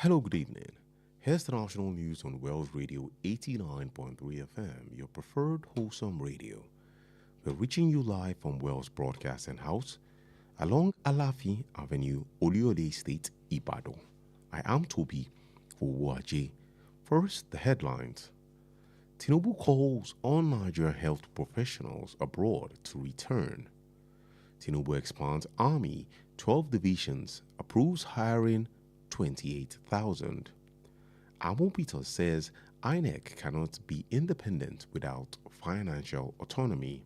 Hello, good evening. Here's the national news on Wells Radio 89.3 FM, your preferred wholesome radio. We're reaching you live from Wells Broadcasting House along Alafi Avenue, Oliole State, Ibadan. I am Toby Owuaje. First, the headlines. Tinubu calls on Nigerian health professionals abroad to return. Tinubu expands Army 12 divisions, approves hiring 28,000. Amo Peter says INEC cannot be independent without financial autonomy.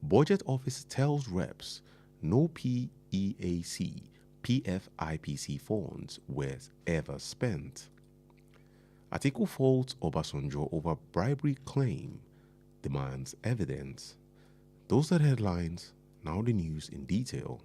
Budget Office tells reps no PEAC, PFIPC funds were ever spent. Atiku faults Obasanjo over bribery claim, demands evidence. Those are the headlines, now the news in detail.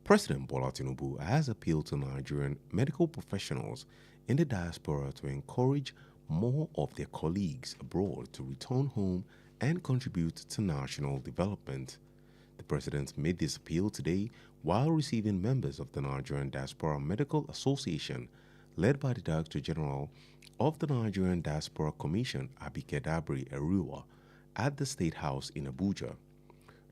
President Bola Tinubu has appealed to Nigerian medical professionals in the diaspora to encourage more of their colleagues abroad to return home and contribute to national development. The president made this appeal today while receiving members of the Nigerian Diaspora Medical Association, led by the Director General of the Nigerian Diaspora Commission, Abike Dabiri Eruwa, at the State House in Abuja.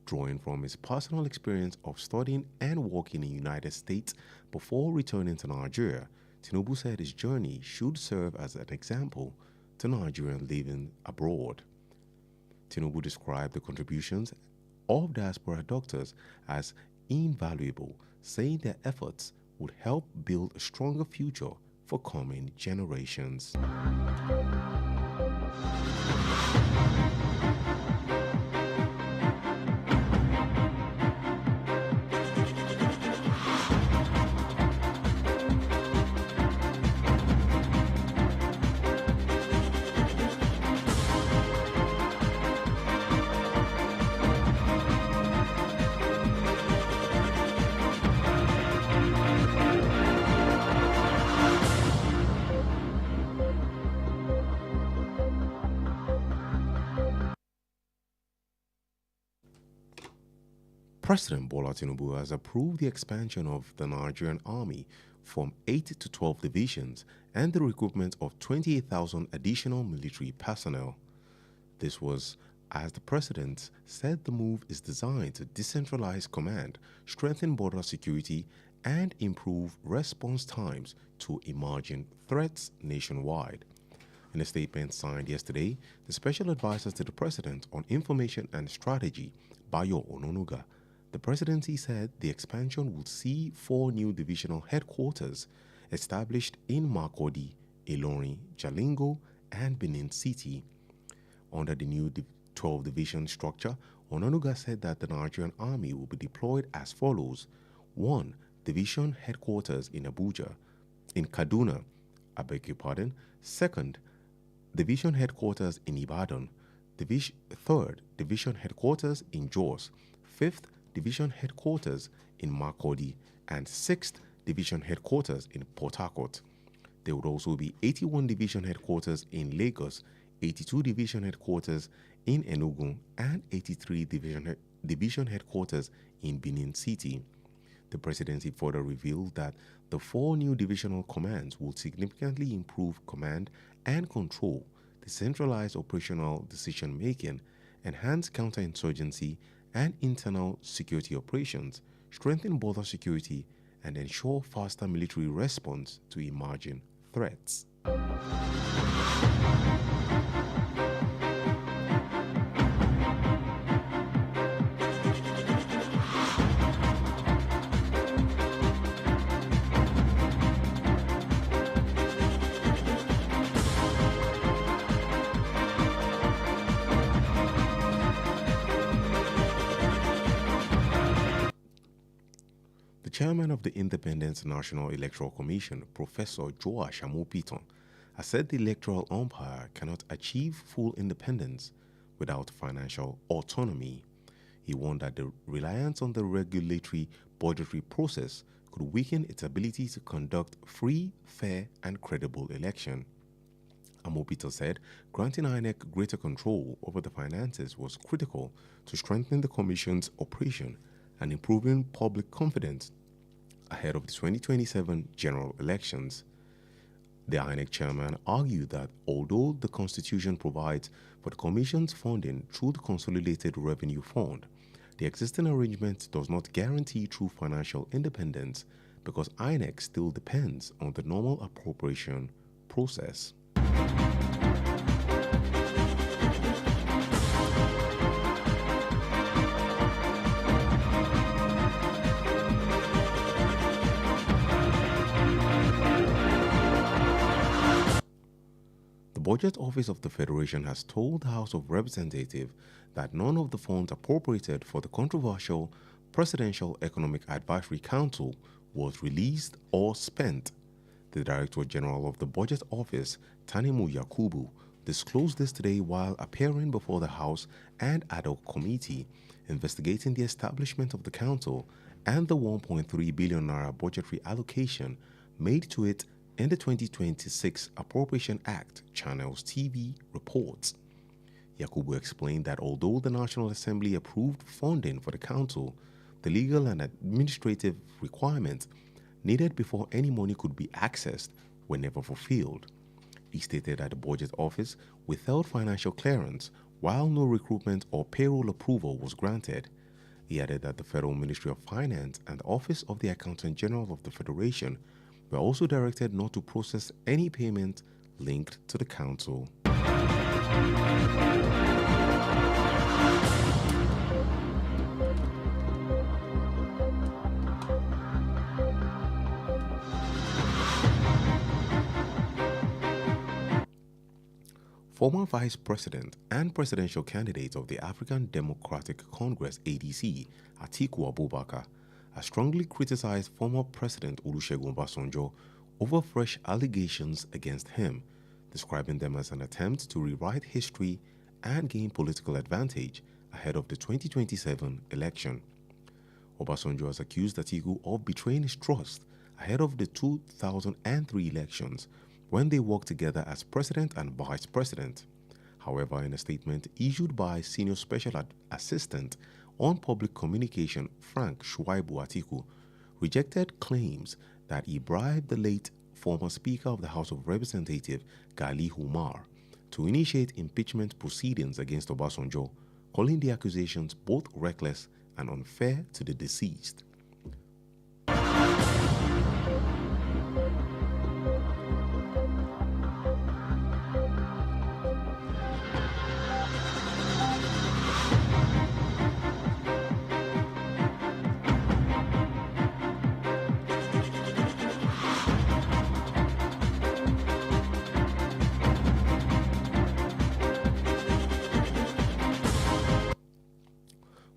Drawing from his personal experience of studying and working in the United States before returning to Nigeria, Tinubu said his journey should serve as an example to Nigerians living abroad. Tinubu described the contributions of diaspora doctors as invaluable, saying their efforts would help build a stronger future for coming generations. President Bola Tinubu has approved the expansion of the Nigerian Army from 8 to 12 divisions and the recruitment of 28,000 additional military personnel. This was as the president said the move is designed to decentralize command, strengthen border security, and improve response times to emerging threats nationwide. In a statement signed yesterday, the special advisor to the president on information and strategy, Bayo Ononuga, the presidency said the expansion would see 4 new divisional headquarters established in Makurdi, Ilorin, Jalingo, and Benin City. Under the new 12 division structure, Ononuga said that the Nigerian Army will be deployed as follows: 1. Division headquarters in Kaduna, I beg your pardon. 2nd, division headquarters in Ibadan. 3rd, division headquarters in Jos. 5th, division headquarters in Makurdi, and 6th division headquarters in Port Harcourt. There would also be 81 division headquarters in Lagos, 82 division headquarters in Enugu, and 83 division headquarters in Benin City. The presidency further revealed that the 4 new divisional commands will significantly improve command and control, decentralize operational decision-making, enhance counterinsurgency and internal security operations, strengthen border security, and ensure faster military response to emerging threats. Chairman of the Independent National Electoral Commission, Professor Joash Amopiton, has said the electoral umpire cannot achieve full independence without financial autonomy. He warned that the reliance on the regulatory budgetary process could weaken its ability to conduct free, fair, and credible election. Amopito said granting INEC greater control over the finances was critical to strengthening the Commission's operation and improving public confidence ahead of the 2027 general elections. The INEC chairman argued that although the Constitution provides for the Commission's funding through the Consolidated Revenue Fund, the existing arrangement does not guarantee true financial independence because INEC still depends on the normal appropriation process. The Budget Office of the Federation has told the House of Representatives that none of the funds appropriated for the controversial Presidential Economic Advisory Council was released or spent. The Director General of the Budget Office, Tanimu Yakubu, disclosed this today while appearing before the House and ad hoc committee investigating the establishment of the council and the 1.3 billion naira budgetary allocation made to it in the 2026 Appropriation Act, Channels TV reports. Yakubu explained that although the National Assembly approved funding for the council, the legal and administrative requirements needed before any money could be accessed were never fulfilled. He stated that the Budget Office withheld financial clearance while no recruitment or payroll approval was granted. He added that the Federal Ministry of Finance and the Office of the Accountant General of the Federation were also directed not to process any payment linked to the council. Former Vice President and presidential candidate of the African Democratic Congress ADC, Atiku Abubakar, has strongly criticized former President Olusegun Obasanjo over fresh allegations against him, describing them as an attempt to rewrite history and gain political advantage ahead of the 2027 election. Obasanjo has accused Atiku of betraying his trust ahead of the 2003 elections when they worked together as president and vice president. However, in a statement issued by Senior Special Assistant on Public Communication Frank Shuaibu Atiku, rejected claims that he bribed the late former Speaker of the House of Representatives, Gali Umar, to initiate impeachment proceedings against Obasanjo, calling the accusations both reckless and unfair to the deceased.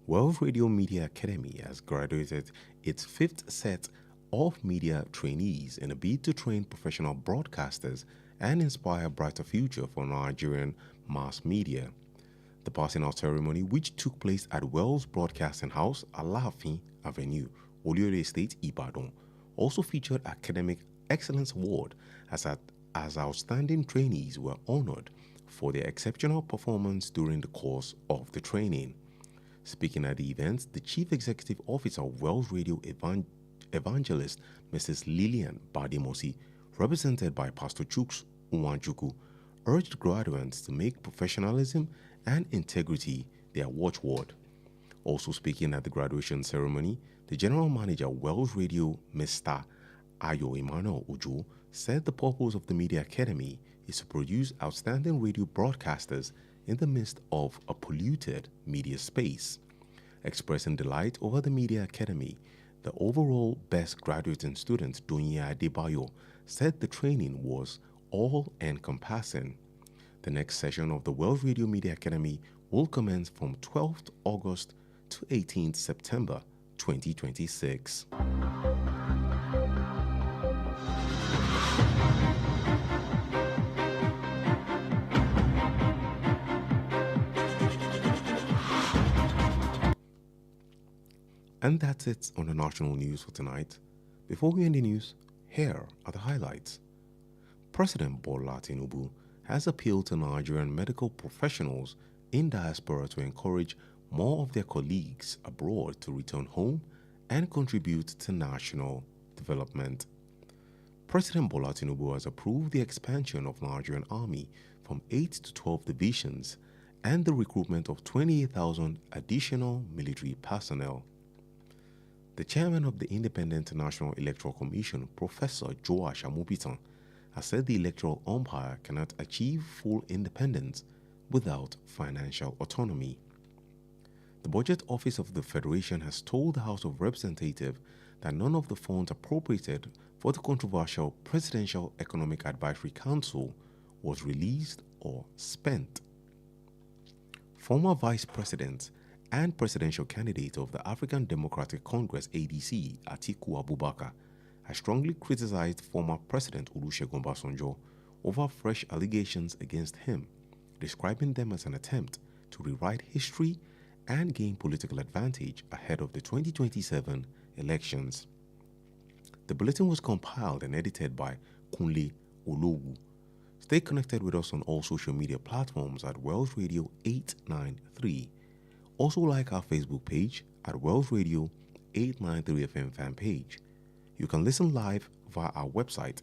Wells Radio Media Academy has graduated its fifth set of media trainees in a bid to train professional broadcasters and inspire a brighter future for Nigerian mass media. The passing out ceremony, which took place at Wells Broadcasting House, Alafin Avenue, Oluyole Estate, Ibadan, also featured Academic Excellence Award as outstanding trainees were honored for their exceptional performance during the course of the training. Speaking at the event, the Chief Executive Officer of Wells Radio Evangelist, Mrs. Lillian Badimosi, represented by Pastor Chuks Unwanjuku, urged graduates to make professionalism and integrity their watchword. Also speaking at the graduation ceremony, the General Manager of Wells Radio, Mr. Ayo Emmanuel Ojo, said the purpose of the Media Academy is to produce outstanding radio broadcasters in the midst of a polluted media space. Expressing delight over the Media Academy, the overall best graduating student, Donya Adebayo, said the training was all-encompassing. The next session of the Wells Radio Media Academy will commence from 12th August to 18th September 2026. And that's it on the national news for tonight. Before we end the news, here are the highlights. President Bola Tinubu has appealed to Nigerian medical professionals in diaspora to encourage more of their colleagues abroad to return home and contribute to national development. President Bola Tinubu has approved the expansion of Nigerian Army from 8 to 12 divisions and the recruitment of 28,000 additional military personnel. The chairman of the Independent National Electoral Commission, Professor Joash Amopitan, has said the electoral umpire cannot achieve full independence without financial autonomy. The Budget Office of the Federation has told the House of Representatives that none of the funds appropriated for the controversial Presidential Economic Advisory Council was released or spent. Former Vice President and presidential candidate of the African Democratic Congress ADC, Atiku Abubakar, has strongly criticized former President Olusegun Obasanjo over fresh allegations against him, describing them as an attempt to rewrite history and gain political advantage ahead of the 2027 elections. The bulletin was compiled and edited by Kunle Olowu. Stay connected with us on all social media platforms at Wells Radio 893. Also like our Facebook page at Wells Radio 893 FM fan page. You can listen live via our website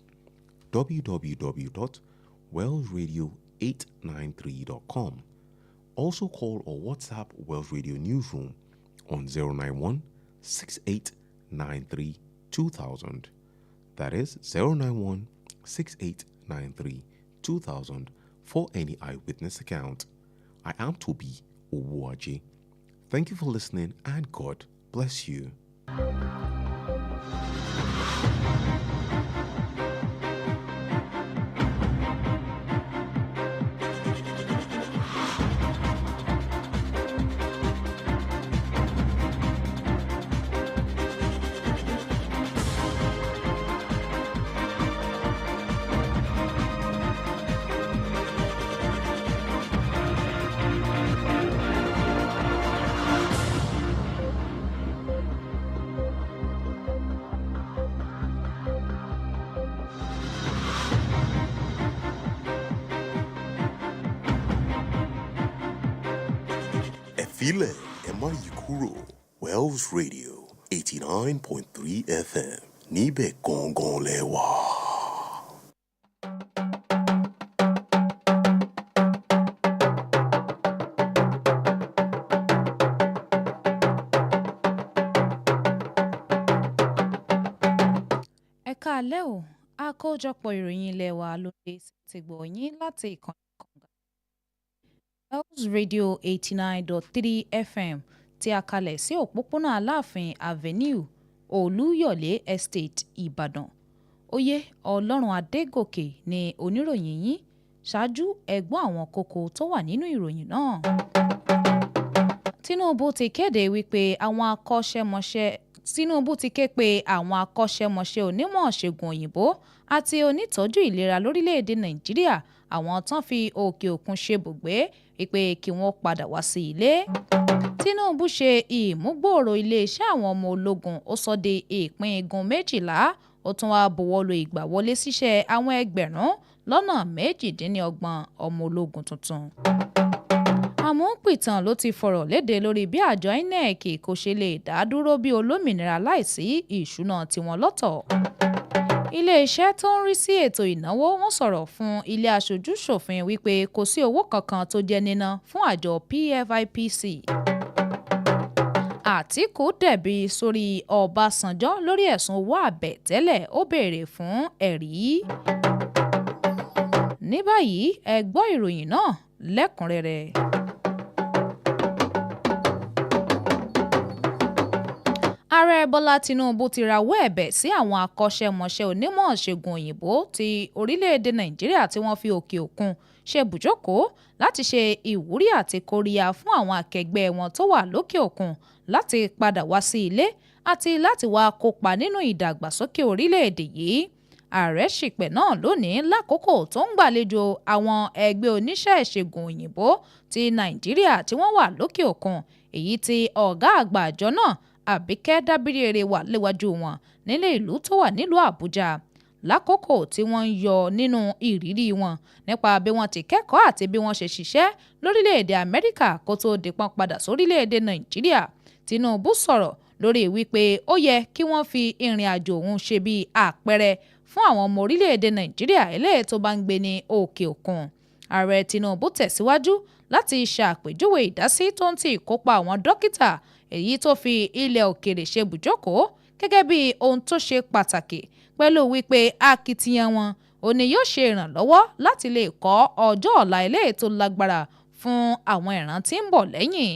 www.wellsradio893.com. Also call or WhatsApp Wells Radio Newsroom on 091 6893 2000. That is 091 6893 2000 for any eyewitness account. I am Toby Owuaji. Thank you for listening and God bless you. Efile Emayikuro, Wells Radio 89.3 FM, Nibe Gongon Lewa. Ẹ káalẹ́ o, àkójọpọ̀ ìròyìn ilé wa ló dé ti gbọ̀ yín láti ìkànnì kànga. Wells Radio 89.3 FM tí a kalẹ̀ sí òpópónà Aláàfin Avenue, Olúyọ̀lé Estate, Ìbàdàn. Oyè Ọlọ́run Adégòkè ni oníròyìn yín. Ṣáájú ẹ gbọ́ àwọn kókó tó wà nínú ìròyìn náà. Tinubu ti kéde wípé àwọn akọ́ṣẹ́mọṣẹ́ onímọ̀ ṣègùn òyìnbó àti onítọ́jú ìlera lórílẹ̀‐èdè Nàìjíríà, àwọn tán fi òkè òkun ṣebùgbé, wípé kí wọ́n padà wá sí ilé. Tinubu ṣe ìmúgbòòrò iléeṣẹ́ àwọn ọmọ ológun, ó sọ di ìpín igun 12, ó tún wá buwọ́lu ìgbàwọlé síṣẹ́ àwọn 28,000 ọmọ ológun tuntun. Amúpìtàn ló ti fọ̀rọ̀ léde lórí bí àjọ INEC kò ṣe lè dá dúró bí olómìnira láìsí ìṣúná tiwọn lọ́tọ̀. Ilé-iṣẹ́ tó ń rí sí ètò ìnáwó wọ́n sọ̀rọ̀ fún ilé aṣojú-ṣòfin wípé kò sí owó kankan tó jẹ́ níná fún àjọ PFIPC. Àtíkù dẹ̀bi sórí Ọbásanjọ́ lórí ẹ̀sùn owó àbẹ̀tẹ́lẹ̀, ó béèrè fún ẹ̀rí. Ní báyìí ẹ gbọ́ ìròyìn náà lẹ́kùnrẹ́rẹ́. Ààrẹ Bọ́lá Tinubu ti rawọ́ ẹ̀bẹ̀ sí àwọn akọ́ṣẹ́mọṣẹ́ onímọ̀ ṣègùn òyìnbó ti orílẹ̀-èdè Nàìjíríà tí wọ́n fi òkè òkun ṣe bùjókòó láti ṣe ìwúrí àti kóríyá fún àwọn akẹgbẹ́ wọn tó wà lókè òkun láti padà wá sí ilé àti láti wá kópa nínú ìdàgbàsókè orílẹ̀-èdè yìí. Ààrẹ ṣìpẹ̀ náà lónìí lákòókò tó ń gbàlejò àwọn ẹgbẹ́ oníṣẹ́ ìṣègùn òyìnbó ti Nàìjíríà tí wọ́n wà lókè òkun, èyí tí ọ̀gá àgbà àjọ náà Àbíkẹ́ Dábírére wà léwájú wọn nílé ìlú tó wà nílùú Àbújá. lákòókò tí wọ́n ń yọ nínú ìrírí wọn nípa bí wọ́n ti kẹ́kọ̀ọ́ àti bí wọ́n ṣe ṣiṣẹ́ lórílẹ̀‐èdè Amẹ́ríkà kó tó dìpọ́n padà sórílẹ̀‐èdè Nàìjíríà. Tinubu sọ̀rọ̀ lórí wípé ó yẹ kí wọ́n fi ìrìn àjò òun ṣe bí àpẹẹrẹ fún àwọn ọmọ orílẹ̀‐èdè Nàìjíríà eléyìí tó bá ń gbé ní òkè òkun. Ààrẹ Tinubu tẹ̀síwájú láti ṣàpèjúwe ìdásí tó ń ti ìkópa àwọn dókítà èyí tó fi ilẹ̀ òkèèrè ṣe bùjókòó gẹ́gẹ́ bí ohun tó ṣe pàtàkì pẹ̀lú wípé akitiyan wọn ò ní yóò ṣe ìrànlọ́wọ́ láti lè kọ́ ọjọ́ ọ̀la eléyìí tó lágbára fún àwọn ìran tí ń bọ̀ lẹ́yìn.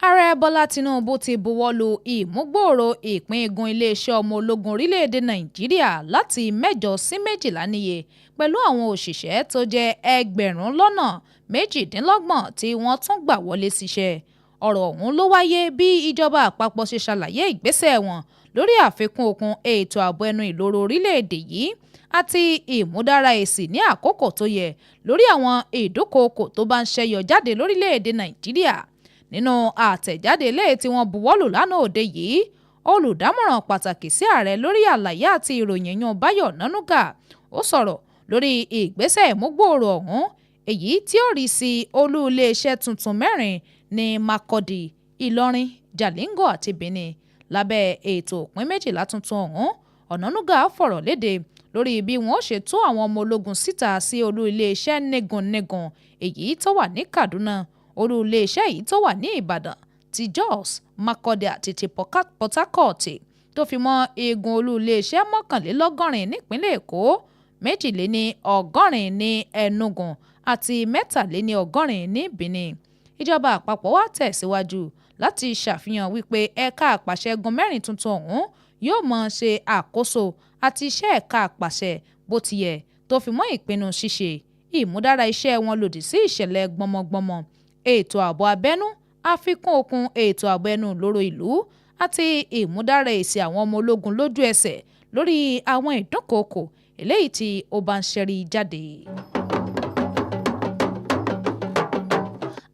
Ààrẹ Bọ́lá Tinubu ti buwọ́lu ìmúgbòòrò ìpín igun iléeṣẹ́ ọmọ ológun orílẹ̀-èdè Nàìjíríà láti 8 sí 12 níye pẹ̀lú àwọn òṣìṣẹ́ tó jẹ́ 28,000 tí wọ́n tún gbà wọlé síṣẹ́. Ọ̀rọ̀ ọ̀hún ló wáyé bí ìjọba àpapọ̀ ṣe ṣàlàyé ìgbésẹ̀ wọn lórí àfikún okun ètò ààbò ẹnu ìloro orílẹ̀-èdè yìí àti ìmúdára èsì ní àkókò tó yẹ lórí àwọn ìdúkòokò tó bá ń ṣẹyọ jáde lórílẹ̀-èdè Nàìjíríà. Nínú àtẹ̀jáde eléyìí tí wọ́n buwọ́lù lánàá òde yìí, olùdámọ̀ràn pàtàkì sí ààrẹ lórí àlàyé àti ìròyìn yan Báyọ̀ Nánúgà ó sọ̀rọ̀ lórí ìgbésẹ̀ ìmúgbòòrò ọ̀hún èyí tí ó rí sí olú iléeṣẹ́ tuntun 4 ní Makurdi, Ìlọrin, Jalingo àti Benin lábẹ́ ètò òpin 12 tuntun ọ̀hún. Ọ̀nànúgà fọ̀rọ̀ léde lórí bí wọ́n ṣe tú àwọn ọmọ ológun síta sí olú iléeṣẹ́ nígun-nígun èyí tó wà ní Kaduna, olú iléeṣẹ́ yìí tó wà ní Ìbàdàn, ti Jos, Makurdi àti ti Port Harcourt tó fi mọ́ igun olú iléeṣẹ́ 81 nípínlẹ̀ Èkó, 82 ní Enugu àti 83 ní Benin. Ìjọba àpapọ̀ wá tẹ̀síwájú láti ṣàfihàn wípé ẹ̀ka àpàṣẹgun 4 tuntun ọ̀hún yóò máa ṣe àkóso àti iṣẹ́ ẹ̀ka àpàṣẹ bó ti yẹ tó fi mọ́ ìpinnu ṣíṣe, ìmúdára iṣẹ́ wọn lòdì sí ìṣẹ̀lẹ̀ gbọmọgbọmọ, ètò ààbò abẹ́nú, àfikún okun ètò ààbò ẹnu ìloro ìlú àti ìmúdára èsì àwọn ọmọ ológun lójú ẹsẹ̀ lórí àwọn ìdúnkookò eléyìí tí ó bá ń ṣẹ́rí jáde.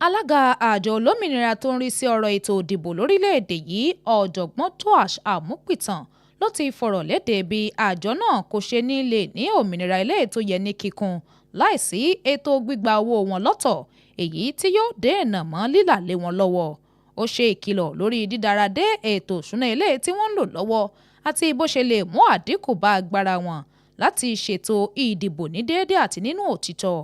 Alága àjọ olómìnira tó ń rí sí ọ̀rọ̀ ètò òdìbò lórílẹ̀‐èdè yìí, ọ̀jọ̀gbọ́n Toash Amupitan ló ti fọ̀rọ̀ léde bí àjọ náà kò ṣe ní lè ní òmìnira eléyìí tó yẹ ní kíkún láìsí ètò gbígba owó wọn lọ́tọ̀ èyí tí yóò dènà mọ́ lílà lé wọn lọ́wọ́. Ó ṣe ìkìlọ̀ lórí dídára dé ètò ìṣúná eléyìí tí wọ́n ń lò lọ́wọ́ àti bó ṣe lè mú àdínkù bá agbára wọn láti ṣètò ìdìbò ní déédé àti nínú òtítọ́.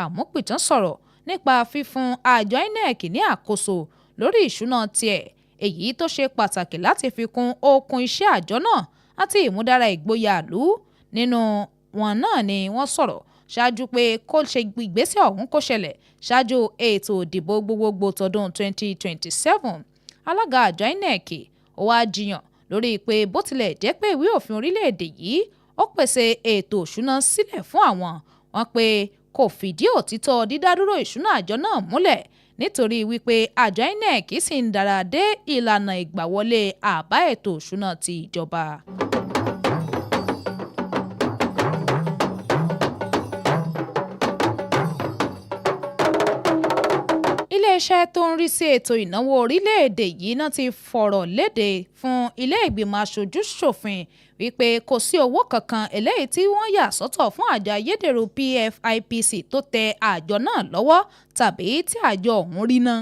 Amupitan sọ̀rọ̀ nípa fífún àjọ INEC ní àkóso lórí ìṣúná tiẹ̀ èyí tó ṣe pàtàkì láti fi kún okun iṣẹ́ àjọ náà àti ìmúdára ìgboyà ìlú. Nínú wọn náà ni wọ́n sọ̀rọ̀ ṣáájú pé kó ṣe ìgbésẹ̀ ọ̀hún kó ṣẹlẹ̀ ṣáájú ètò ìdìbò gbogbogbò tọdún 2027. Alága àjọ INEC ó wá jiyàn lórí pé bó tilẹ̀ jẹ́ pé ìwé òfin orílẹ̀-èdè yìí ó pèsè ètò ìṣúná sílẹ̀ fún àwọn, wọ́n pé kò fìdí òtítọ́ dídádúró ìṣúná àjọ náà múlẹ̀ nítorí wípé àjọ INEC sì ń dára dé ìlànà ìgbàwọlé àbá ètò ìṣúná ti ìjọba. Iléeṣẹ́ tó ń rí sí ètò ìnáwó orílẹ̀-èdè yìí náà ti fọ̀rọ̀ léde fún ilé ìgbìmọ̀ aṣojú-ṣòfin wípé kò sí owó kankan eléyìí tí wọ́n yà sọ́tọ̀ fún àjọ ayédèrú PFIPC tó tẹ àjọ náà lọ́wọ́ tàbí tí àjọ ọ̀hún rí ná.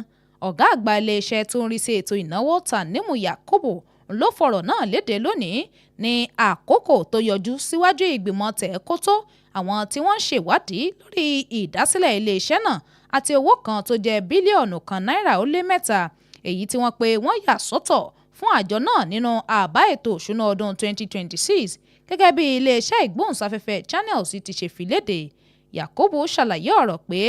Ọ̀gá àgbà iléeṣẹ́ tó ń rí sí ètò ìnáwó Tanimu Yakubu ló fọ̀rọ̀ náà léde lónìí ní àkókò tó yọjú síwájú ìgbìmọ̀ tẹ̀ẹ́kótó àwọn tí wọ́n ń ṣèwádìí lórí ìdásílẹ̀ iléeṣẹ́ náà àti owó kan tó jẹ́ bílíọ̀nù kan náírà ó lé mẹ́ta èyí tí wọ́n pé wọ́n yà sọ́tọ̀ fún àjọ náà nínú àbá ètò òṣùná ọdún 2026 gẹ́gẹ́ bí iléeṣẹ́ ìgbóhùnsáfẹ́fẹ́ Channels ti ṣe fi léde. Yakubu ṣàlàyé ọ̀rọ̀ pé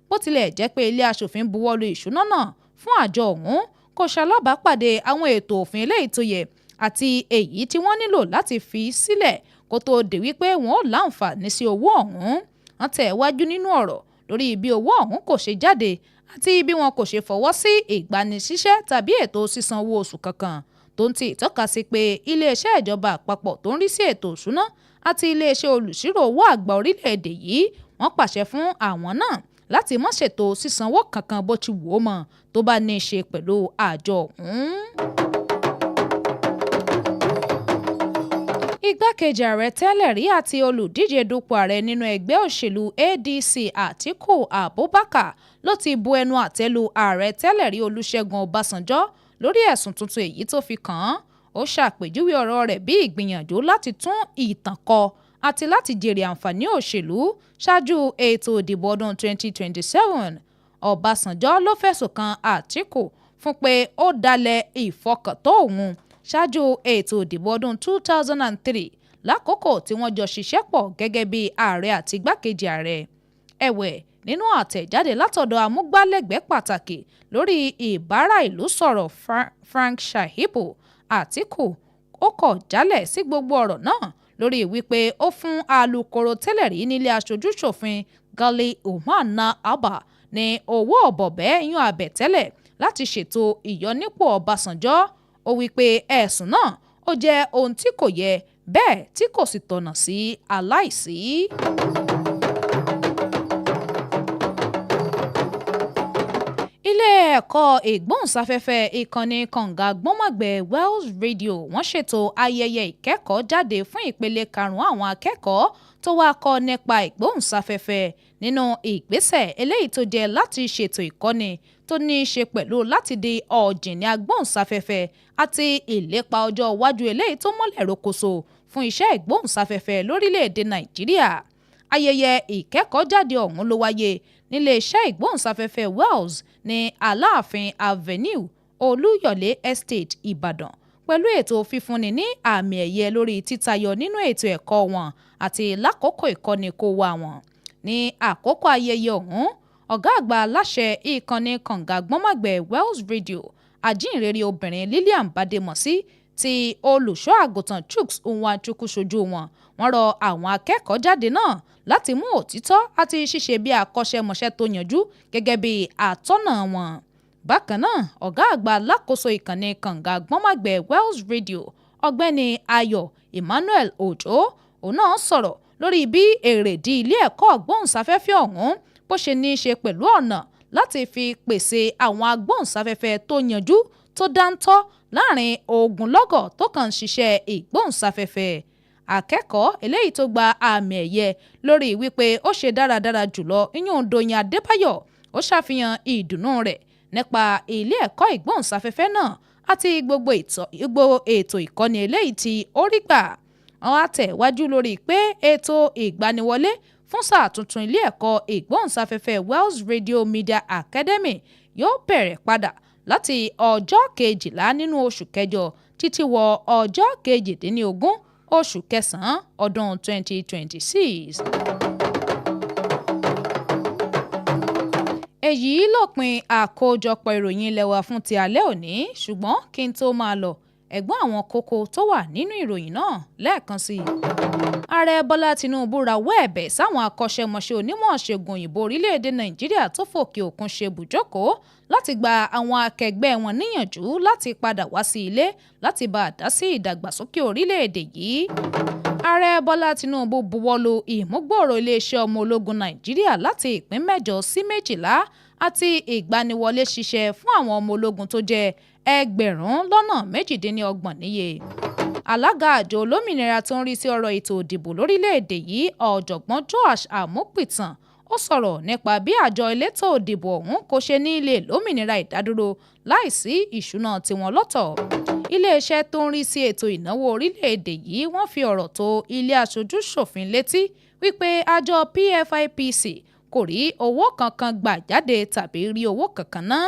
bó tilẹ̀ jẹ́ pé ilé aṣòfin buwọ́lu ìṣúná náà fún àjọ ọ̀hún kò ṣalábàápàdé àwọn ètò òfin eléyìí tó yẹ àti èyí tí wọ́n nílò láti fi sílẹ̀ kó tó di wípé wọn ò láǹfààní sí owó ọ̀hún. Wọ́n tẹ̀ wájú nínú ọ̀rọ̀ lórí bí owó ọ̀hún kò ṣe jáde àti bí wọn kò ṣe fọwọ́ sí ìgbanisíṣẹ́ tàbí ètò sísan owó oṣù kankan tó ń ti ìtọ́ka sí pé iléeṣẹ́ ìjọba àpapọ̀ tó ń rí sí ètò ìṣúná àti iléeṣẹ́ olùṣírò owó àgbà orílẹ̀-èdè yìí wọ́n pàṣẹ fún àwọn náà láti má ṣètò sísanwó kankan bó ti wù ó mọ́ tó bá ní í ṣe pẹ̀lú àjọ ọ̀hún. igbákejì ààrẹ tẹ́lẹ̀ rí àti olùdíje dupò ààrẹ nínú ẹgbẹ́ òṣèlú ADC Àtíkù Abubakar ló ti bu ẹnu àtẹ́ lu ààrẹ tẹ́lẹ̀ rí Olúṣẹ́gun Ọbásanjọ́ lórí ẹ̀sùn tuntun èyí tó fi kàn án. Ó ṣàpèjúwe ọ̀rọ̀ rẹ̀ bí ìgbìyànjú láti tún ìtàn kọ àti láti jèrè àǹfààní òṣèlú ṣáájú ètò ìdìbò ọdún 2027. Ọbásanjọ́ ló fẹ̀sùn kan Àtíkù fún pé ó dalẹ̀ ìfọkàntán òun ṣáájú ètò ìdìbò ọdún 2003 lákòókò tí wọ́n jọ ṣiṣẹ́ pọ̀ gẹ́gẹ́ bí ààrẹ àti igbákejì ààrẹ. Ẹ̀wẹ̀, nínú àtẹ̀jáde látọ̀dọ̀ amúgbálẹ́gbẹ̀ẹ́ pàtàkì lórí ìbára ìlú sọ̀rọ̀ Frank Shahibu, Àtíkù ó kọ̀ jálẹ̀ sí gbogbo ọ̀rọ̀ náà lórí wípé ó fún alukoro tẹ́lẹ̀ rí nílé aṣojú-ṣòfin Gali Umar Abba ní owó ọ̀bọ̀bẹ́ yún àbẹ̀tẹ́lẹ̀ láti ṣètò ìyọnípò Ọbásanjọ́. Ó wípé ẹ̀sùn náà ó jẹ́ ohun tí kò yẹ bẹ́ẹ̀ tí kò sì tọ̀nà sí aláìsí. Ilé ẹ̀kọ́ ìgbóhùnsáfẹ́fẹ́ ìkànnì kànga gbọ́nmọ̀gbẹ́ Wells Radio wọ́n ṣètò ayẹyẹ ìkẹ́kọ̀ọ́ jáde fún ìpele karùn-ún àwọn akẹ́kọ̀ọ́ tó wá kọ́ nípa ìgbóhùnsáfẹ́fẹ́ nínú ìgbésẹ̀ eléyìí tó jẹ́ láti ṣètò ìkọ́ni tó ní í ṣe pẹ̀lú láti di ọ̀jìnì agbóhùnsáfẹ́fẹ́ àti ìlépa ọjọ́ iwájú eléyìí tó mọ́lẹ̀ rokoṣo fún iṣẹ́ ìgbóhùnsáfẹ́fẹ́ lórílẹ̀‐èdè Nàìjíríà. Ayẹyẹ ìkẹ́kọ̀ọ́jáde ọ̀hún ló wáyé níléeṣẹ́ ìgbóhùnsáfẹ́fẹ́ Wells ní Aláàfin Avenue, Olúyọ̀lé Estate, Ìbàdàn, pẹ̀lú ètò fífúnni ní àmì ẹ̀yẹ lórí títayọ nínú ètò ẹ̀kọ́ wọn àti lákòókò ìkọ́ni kó wá wọn. Ní àkókò ayẹyẹ ọ̀hún, ọ̀gá àgbà aláṣẹ ìkànnì kànga gbọ́nmọ̀gbẹ́ Wells Radio, ajínrere obìnrin Lillian Bademọsí tí olùṣọ́ àgùntàn Chuks Nwachukwu ṣojú wọn. Wọ́n rọ àwọn akẹ́kọ̀ọ́ jáde náà láti mú òtítọ́ àti ṣíṣe bí akọ́ṣẹ́mọṣẹ́ tó yanjú gẹ́gẹ́ bí àtọ́nà wọn. Bákan náà, ọ̀gá àgbà alákòóso ìkànnì kànga gbọ́nmọ̀gbẹ́ Wells Radio, ọ̀gbẹ́ni Ayọ̀ Emmanuel Òjó, òun náà sọ̀rọ̀ lórí bí èrèdí ilé ẹ̀kọ́ agbóhùnsáfẹ́fẹ́ ọ̀hún bó ṣe ní í ṣe pẹ̀lú ọ̀nà láti fi pèsè àwọn agbóhùnsáfẹ́fẹ́ tó yanjú tó dáńtọ́ láàrin ogunlọ́gọ̀ tó kàn ń ṣiṣẹ́ ìgbóhùnsáfẹ́fẹ́. Akẹ́kọ̀ọ́ eléyìí tó gba àmì ẹ̀yẹ lórí wípé ó ṣe dáradára jùlọ ìyún Dòyìn Adébáyọ̀ ó ṣàfihàn ìdùnnú rẹ̀ nípa ilé ẹ̀kọ́ ìgbóhùnsáfẹ́fẹ́ náà àti gbogbo ètò ìkọ́ni eléyìí tí ó rí gbà. Wọ́n á tẹ̀wájú lórí pé ètò ìgbaniwọlé fún sáà tuntun ilé ẹ̀kọ́ ìgbóhùnsáfẹ́fẹ́ Wells Radio Media Academy yóò bẹ̀rẹ̀ padà láti ọjọ́ 12 nínú oṣù kẹjọ títí wọ ọjọ́ 18 oṣù kẹsàn-án ọdún 2026. Èyí lópin àkójọpọ̀ ìròyìn ilé wa fún ti alẹ́ òní, ṣùgbọ́n kí n tó máa lọ, ẹ̀gbọ́n àwọn kókó tó wà nínú ìròyìn náà lẹ́ẹ̀kan sí i. Ààrẹ Bọ́lá Tinubu rawọ́ ẹ̀bẹ̀ sáwọn akọ́ṣẹ́mọṣẹ́ onímọ̀ ṣègùn òyìnbó orílẹ̀-èdè Nàìjíríà tó fòkè òkun ṣe bùjókòó láti gba àwọn akẹgbẹ́ wọn níyànjú láti padà wá sí ilé láti bá a dá sí ìdàgbàsókè orílẹ̀-èdè yìí. Ààrẹ Bọ́lá Tinubu buwọ́lu ìmúgbòòrò iléeṣẹ́ ọmọ ológun Nàìjíríà láti ìpín 8 sí 12 àti ìgbaniwọlé ṣiṣẹ́ fún àwọn ọmọ ológun tó jẹ́ 28,000 níye. Alága àjọ olómìnira tó ń rí sí ọ̀rọ̀ ètò ìdìbò lórílẹ̀‐èdè yìí, ọ̀jọ̀gbọ́n Joash Amupitan, ó sọ̀rọ̀ nípa bí àjọ elétò ìdìbò ọ̀hún kò ṣe ní lè lómìnira ìdádúró láìsí ìṣúná tiwọn lọ́tọ̀. Iléeṣẹ́ tó ń rí sí ètò ìnáwó orílẹ̀‐èdè yìí wọ́n fi ọ̀rọ̀ tó ilé aṣojú-ṣòfin létí wípé àjọ PFIPC kò rí owó kankan gbà jáde tàbí rí owó kankan ná.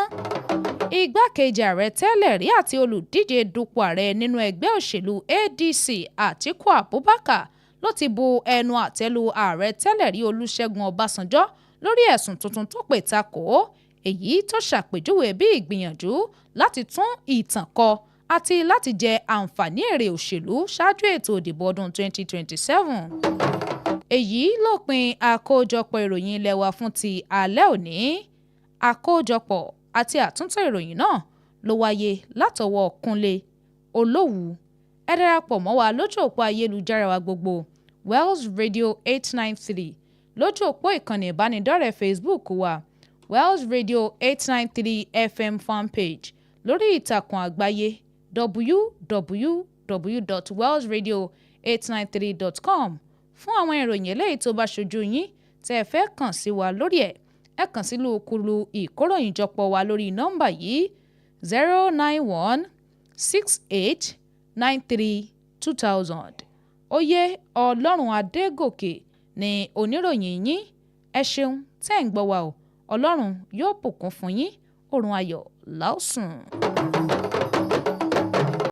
Igbákejì ààrẹ tẹ́lẹ̀ rí àti olùdíje dupò ààrẹ nínú ẹgbẹ́ òṣèlú ADC Àtíkù Abubakar ló ti bu ẹnu àtẹ́ lu ààrẹ tẹ́lẹ̀ rí Olúṣẹ́gun Ọbásanjọ́ lórí ẹ̀sùn tuntun tó pè takò èyí tó ṣàpèjúwe bí ìgbìyànjú láti tún ìtàn kọ àti láti jẹ àǹfààní èrè òṣèlú ṣáájú ètò ìdìbò ọdún 2027. Èyí lópin àkójọpọ̀ ìròyìn ilé wa fún ti alẹ́ òní. Àkójọpọ̀ àti àtúntò ìròyìn náà ló wáyé látọwọ́ Kúnlé Olówù. Ẹ darapọ̀ mọ́ wa lójú òpó ayélujára wa gbogbo Wells Radio 893, lójú òpó ìkànnì ìbánidọ́rẹ̀ẹ́ Facebook wa Wells Radio 893 FM fanpage, lórí ìtàkùn àgbáyé www.wellsradio 893.com fún àwọn ìròyìn eléyìí tó bá ṣojú yín tẹ́ ẹ fẹ́ kàn sí wa lórí ẹ̀ ẹ kàn sí lùkùlù ìkóròyìnjọpọ̀ wa lórí nọ́mbà yìí 09168932000. Oyè Ọlọ́run Adégòkè ni oníròyìn yín. Ẹ ṣeun tẹ́ ń gbọ́ wa o. Ọlọ́run yóò bùkún fún yín. Oorun ayọ̀ la ó sùn.